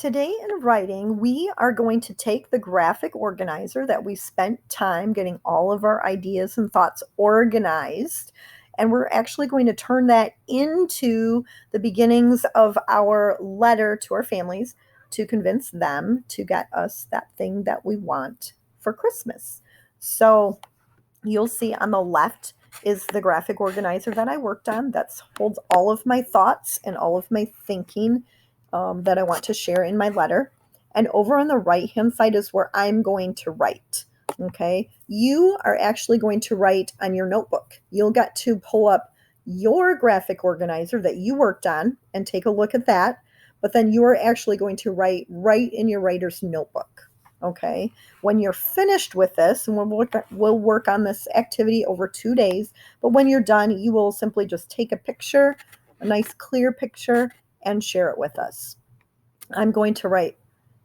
Today in writing, we are going to take the graphic organizer that we spent time getting all of our ideas and thoughts organized, and we're actually going to turn that into the beginnings of our letter to our families to convince them to get us that thing that we want for Christmas. So you'll see on the left is the graphic organizer that I worked on that holds all of my thoughts and all of my thinking that I want to share in my letter. And over on the right hand side is where I'm going to write. Okay. You are actually going to write on your notebook. You'll get to pull up your graphic organizer that you worked on and take a look at that. But then you are actually going to write right in your writer's notebook. Okay. When you're finished with this, and we'll work on this activity over 2 days, but when you're done, you will simply just take a picture, a nice clear picture, and share it with us. I'm going to write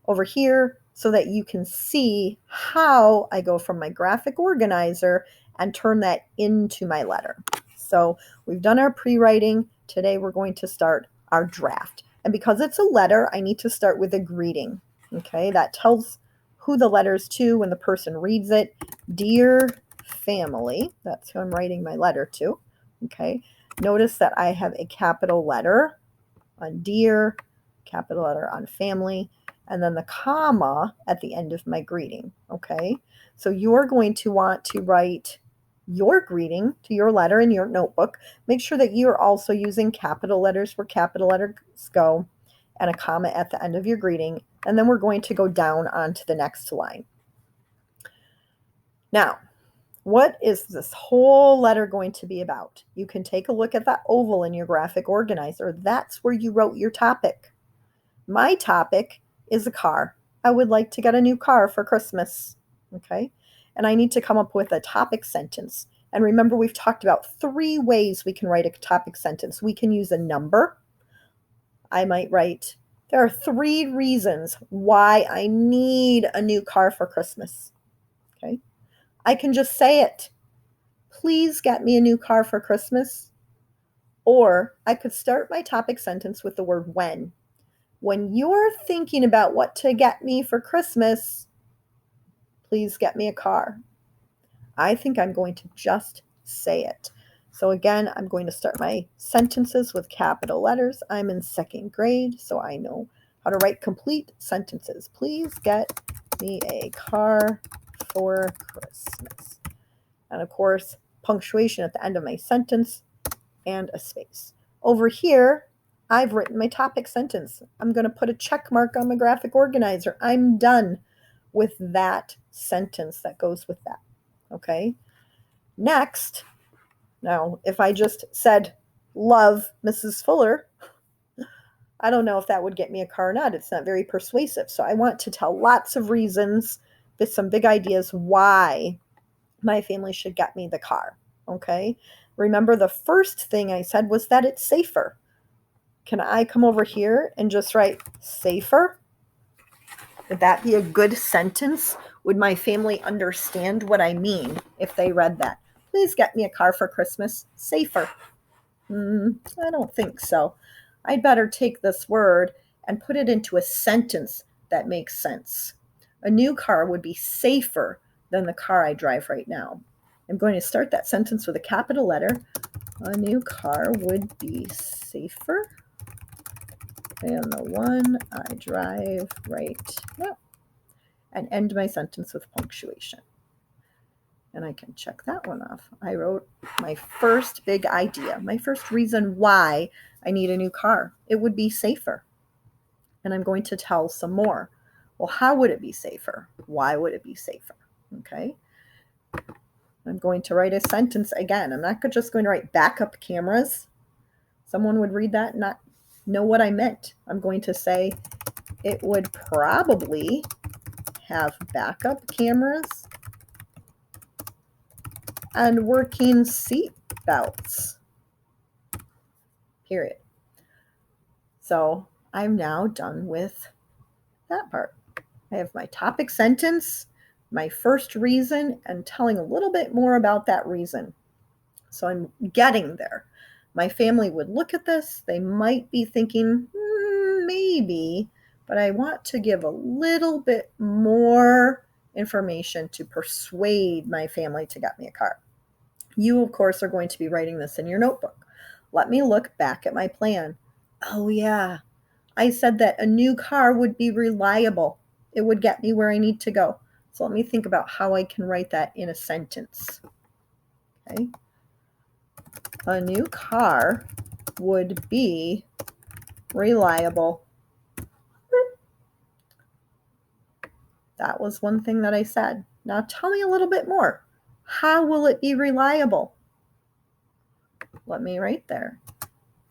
over here so that you can see how I go from my graphic organizer and turn that into my letter. So we've done our pre-writing. Today we're going to start our draft. And because it's a letter, I need to start with a greeting. Okay, that tells who the letter's to when the person reads it. Dear family, that's who I'm writing my letter to. Okay, notice that I have a capital letter on dear, capital letter on family, and then the comma at the end of my greeting. Okay, so you're going to want to write your greeting to your letter in your notebook. Make sure that you're also using capital letters where capital letters go and a comma at the end of your greeting. And then we're going to go down onto the next line. Now, what is this whole letter going to be about? You can take a look at that oval in your graphic organizer. That's where you wrote your topic. My topic is a car. I would like to get a new car for Christmas. Okay. And I need to come up with a topic sentence. And remember, we've talked about 3 ways we can write a topic sentence. We can use a number. I might write, there are 3 reasons why I need a new car for Christmas. Okay. I can just say it. Please get me a new car for Christmas. Or I could start my topic sentence with the word when. When you're thinking about what to get me for Christmas, please get me a car. I think I'm going to just say it. So again, I'm going to start my sentences with capital letters. I'm in 2nd grade, so I know how to write complete sentences. Please get me a car for Christmas. And of course, punctuation at the end of my sentence and a space. Over here, I've written my topic sentence. I'm going to put a check mark on my graphic organizer. I'm done with that sentence that goes with that. Okay. Next, now, if I just said, love Mrs. Fuller, I don't know if that would get me a car or not. It's not very persuasive. So I want to tell lots of reasons with some big ideas why my family should get me the car. Okay. Remember, the first thing I said was that it's safer. Can I come over here and just write safer? Would that be a good sentence? Would my family understand what I mean if they read that? Please get me a car for Christmas. Safer. I don't think so. I'd better take this word and put it into a sentence that makes sense. A new car would be safer than the car I drive right now. I'm going to start that sentence with a capital letter. A new car would be safer than the one I drive right now. And end my sentence with punctuation. And I can check that one off. I wrote my first big idea, my first reason why I need a new car. It would be safer. And I'm going to tell some more. Well, how would it be safer? Why would it be safer? Okay. I'm going to write a sentence again. I'm not just going to write backup cameras. Someone would read that and not know what I meant. I'm going to say it would probably have backup cameras and working seat belts. Period. So I'm now done with that part. I have my topic sentence, my first reason, and telling a little bit more about that reason. So I'm getting there. My family would look at this. They might be thinking, maybe but I want to give a little bit more information to persuade my family to get me a car. You, of course, are going to be writing this in your notebook. Let me look back at my plan. Oh, yeah. I said that a new car would be reliable. It would get me where I need to go. So let me think about how I can write that in a sentence. Okay. A new car would be reliable. That was one thing that I said. Now tell me a little bit more. How will it be reliable? Let me write there.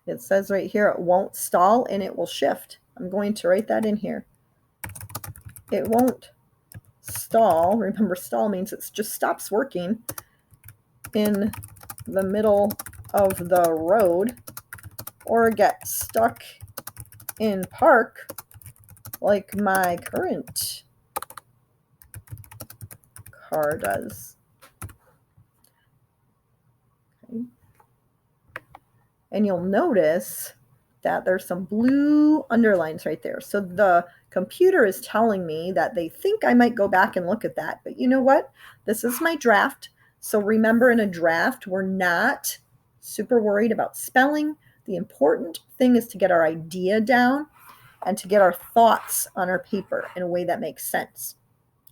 It says right here, it won't stall and it will shift. I'm going to write that in here. It won't stall. Remember, stall means it just stops working in the middle of the road or get stuck in park like my current car does. Okay. And you'll notice that there's some blue underlines right there. So the computer is telling me that they think I might go back and look at that. But you know what? This is my draft. So remember, in a draft, we're not super worried about spelling. The important thing is to get our idea down and to get our thoughts on our paper in a way that makes sense.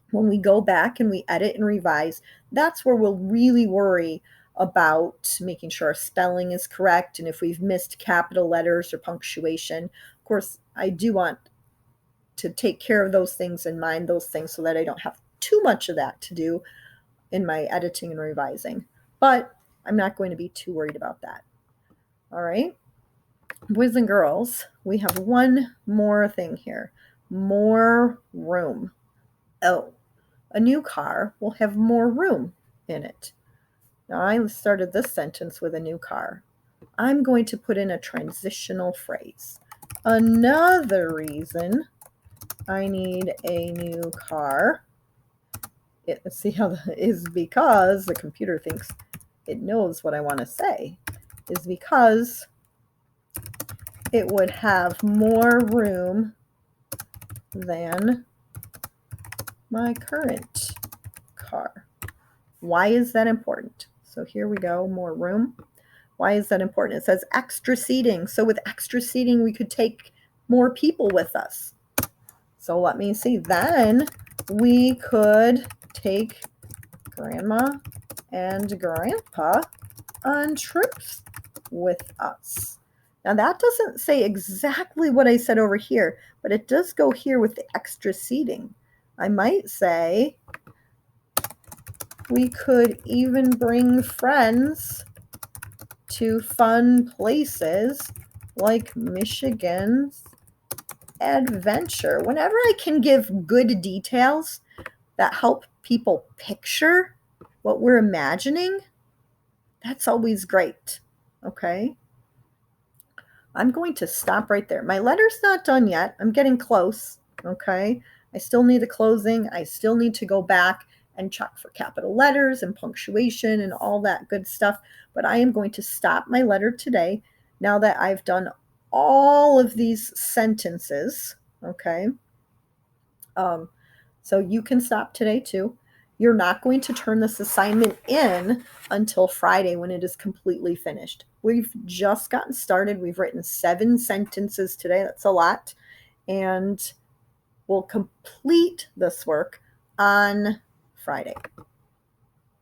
When we go back and we edit and revise, that's where we'll really worry about making sure our spelling is correct and if we've missed capital letters or punctuation. Of course, I do want to take care of those things and mind those things so that I don't have too much of that to do in my editing and revising. But I'm not going to be too worried about that. All right. Boys and girls, we have one more thing here. More room. Oh, a new car will have more room in it. Now, I started this sentence with a new car. I'm going to put in a transitional phrase. Another reason I need a new car is because the computer thinks it knows what I want to say, is because it would have more room than my current car. Why is that important? So here we go, more room. Why is that important? It says extra seating. So with extra seating, we could take more people with us. So let me see. Then we could take Grandma and Grandpa on trips with us. Now that doesn't say exactly what I said over here, but it does go here with the extra seating. I might say we could even bring friends to fun places like Michigan's Adventure. Whenever I can give good details that help people picture what we're imagining, that's always great. Okay? I'm going to stop right there. My letter's not done yet. I'm getting close. Okay? I still need a closing. I still need to go back and check for capital letters and punctuation and all that good stuff. But I am going to stop my letter today now that I've done all of these sentences. Okay? So you can stop today too. You're not going to turn this assignment in until Friday when it is completely finished. We've just gotten started. We've written 7 sentences today. That's a lot. And we'll complete this work on Friday.